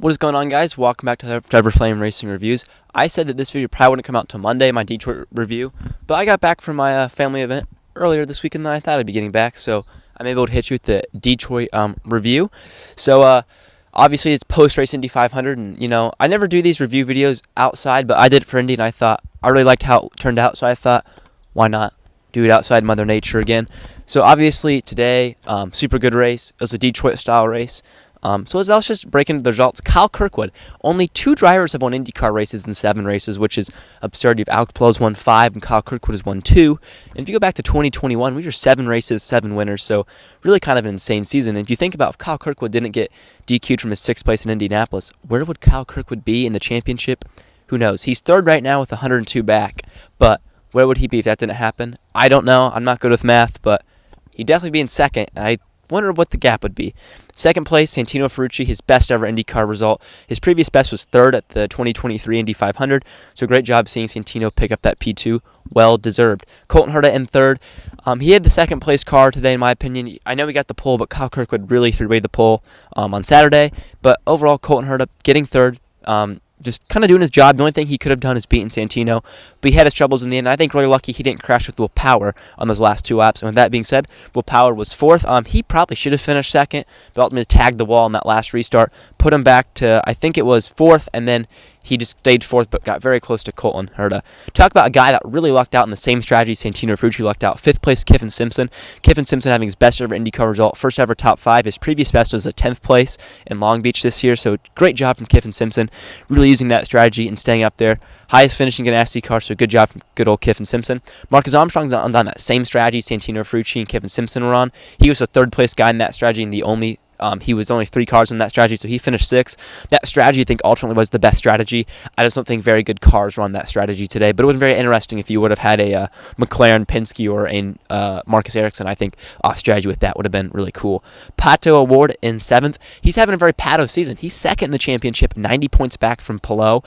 What is going on, guys? Welcome back to Trevor Flame Racing Reviews. I said that this video probably wouldn't come out till Monday, my Detroit review, but I got back from my family event earlier this weekend than I thought I'd be getting back, so I'm able to hit you with the Detroit review. So obviously it's post-race Indy 500, and I never do these review videos outside, but I did it for Indy, and I thought I really liked how it turned out, so I thought, why not do it outside Mother Nature again? So obviously today, super good race. It was a Detroit-style race. So as I was just breaking the results, Kyle Kirkwood, only 2 drivers have won INDYCAR races in 7 races, which is absurd. You've Alex Palou's won 5, and Kyle Kirkwood has won 2. And if you go back to 2021, we were 7 races, 7 winners, so really kind of an insane season. And if you think about if Kyle Kirkwood didn't get DQ'd from his 6th place in Indianapolis, where would Kyle Kirkwood be in the championship? Who knows? He's 3rd right now with 102 back, but where would he be if that didn't happen? I don't know. I'm not good with math, but he'd definitely be in 2nd. I wonder what the gap would be. 2nd place, Santino Ferrucci, his best ever IndyCar result. His previous best was 3rd at the 2023 Indy 500, so great job seeing Santino pick up that P2. Well deserved. Colton Herta in 3rd. He had the 2nd place car today, in my opinion. I know he got the pole, but Kyle Kirkwood really threw away the pole on Saturday. But overall, Colton Herta getting 3rd. Just kind of doing his job. The only thing he could have done is beaten Santino, but he had his troubles in the end. I think really lucky he didn't crash with Will Power on those last 2 laps. And with that being said, Will Power was 4th. He probably should have finished 2nd, but ultimately tagged the wall in that last restart, put him back to, I think it was 4th, and then he just stayed 4th, but got very close to Colton Herta. Talk about a guy that really lucked out in the same strategy Santino Ferrucci lucked out. 5th place, Kiffin Simpson. Kiffin Simpson having his best ever IndyCar result, first ever top 5. His previous best was a 10th place in Long Beach this year, so great job from Kiffin Simpson, really using that strategy and staying up there. Highest finishing in INDYCAR, so good job from good old Kiffin Simpson. Marcus Armstrong on that same strategy Santino Ferrucci and Kiffin Simpson were on. He was a 3rd place guy in that strategy, and he was only 3 cars in that strategy, so he finished 6th. That strategy, I think, ultimately was the best strategy. I just don't think very good cars were on that strategy today, but it would have been very interesting if you would have had a McLaren Penske or a Marcus Ericsson. I think off strategy with that would have been really cool. Pato Award in 7th. He's having a very Pato season. He's 2nd in the championship, 90 points back from Palou.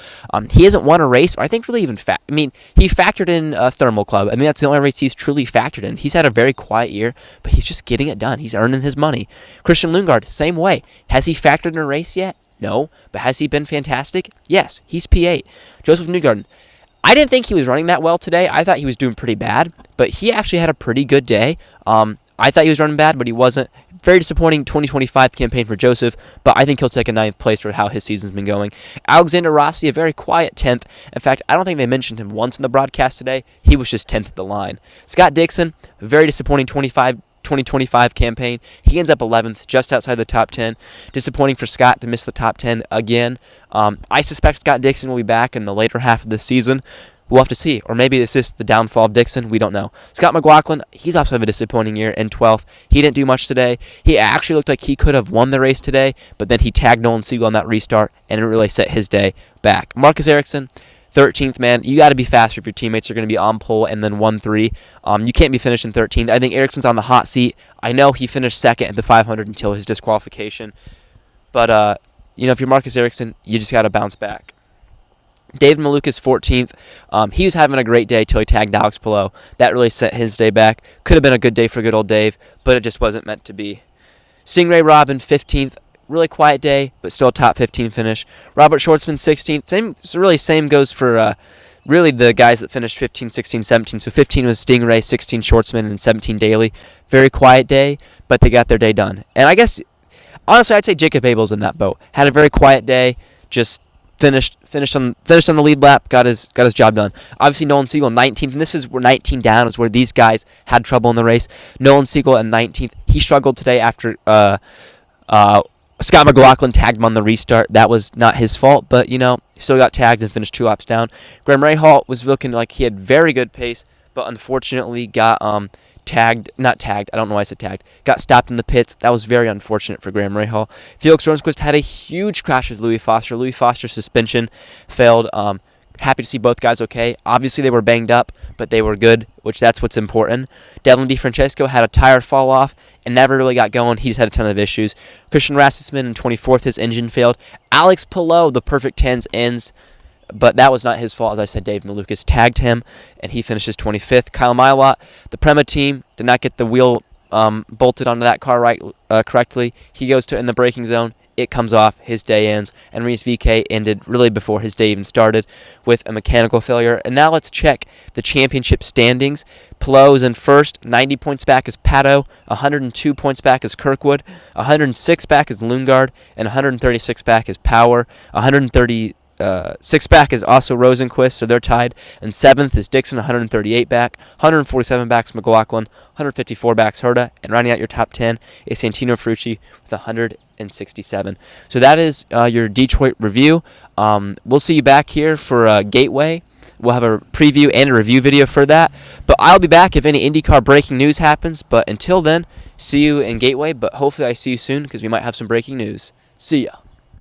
He hasn't won a race, or I think really even he factored in Thermal Club. I mean, that's the only race he's truly factored in. He's had a very quiet year, but he's just getting it done. He's earning his money. Christian Lundgaard, same way. Has he factored in a race yet? No. But has he been fantastic? Yes. He's P8. Joseph Newgarden. I didn't think he was running that well today. I thought he was doing pretty bad, but he actually had a pretty good day. I thought he was running bad, but he wasn't. Very disappointing 2025 campaign for Joseph, but I think he'll take a 9th place for how his season's been going. Alexander Rossi, a very quiet 10th. In fact, I don't think they mentioned him once in the broadcast today. He was just 10th at the line. Scott Dixon, a very disappointing 2025 campaign. He ends up 11th, just outside the top 10. Disappointing for Scott to miss the top 10 again. I suspect Scott Dixon will be back in the later half of the season. We'll have to see. Or maybe this is the downfall of Dixon. We don't know. Scott McLaughlin, he's also had a disappointing year in 12th. He didn't do much today. He actually looked like he could have won the race today, but then he tagged Nolan Siegel on that restart, and it really set his day back. Marcus Ericsson, 13th, man. You got to be faster if your teammates are going to be on pole and then 1-3. You can't be finishing 13th. I think Ericsson's on the hot seat. I know he finished 2nd at the 500 until his disqualification. But, if you're Marcus Ericsson, you just got to bounce back. David Malukas, 14th. He was having a great day till he tagged Alex Palou. That really set his day back. Could have been a good day for good old Dave, but it just wasn't meant to be. Stingray Robin, 15th. Really quiet day, but still a top 15 finish. Robert Schwartzman, 16th. Same goes for really the guys that finished 15, 16, 17. So 15 was Stingray, 16 Schwartzman, and 17 Daly. Very quiet day, but they got their day done. And I guess, honestly, I'd say Jacob Abel's in that boat. Had a very quiet day, just finished on the lead lap, got his job done. Obviously, Nolan Siegel 19th, and this is where 19 down is where these guys had trouble in the race. Nolan Siegel at 19th. He struggled today after Scott McLaughlin tagged him on the restart. That was not his fault, but, he still got tagged and finished 2 laps down. Graham Rahal was looking like he had very good pace, but unfortunately got got stopped in the pits. That was very unfortunate for Graham Rahal. Felix Rosenqvist had a huge crash with Louis Foster. Louis Foster's suspension failed. Happy to see both guys okay. Obviously, they were banged up, but they were good, that's what's important. Devlin DeFrancesco had a tire fall off and never really got going. He just had a ton of issues. Christian Rasmussen in 24th, his engine failed. Alex Palou, the perfect 10s, ends, but that was not his fault. As I said, Dave Malukas tagged him, and he finishes 25th. Kyle Milot, the Prema team, did not get the wheel bolted onto that car correctly. He goes to in the braking zone, it comes off, his day ends, and Reese VK ended really before his day even started with a mechanical failure. And now let's check the championship standings. Pelot is in first, 90 points back is Pato, 102 points back is Kirkwood, 106 back is Lundgaard, and 136 back is Power. 136 back is also Rosenquist, so they're tied. And 7th is Dixon, 138 back. 147 backs McLaughlin, 154 backs Herta. And rounding out your top 10 is Santino Ferrucci with 167. So that is your Detroit review. We'll see you back here for Gateway. We'll have a preview and a review video for that. But I'll be back if any IndyCar breaking news happens. But until then, see you in Gateway. But hopefully I see you soon because we might have some breaking news. See ya.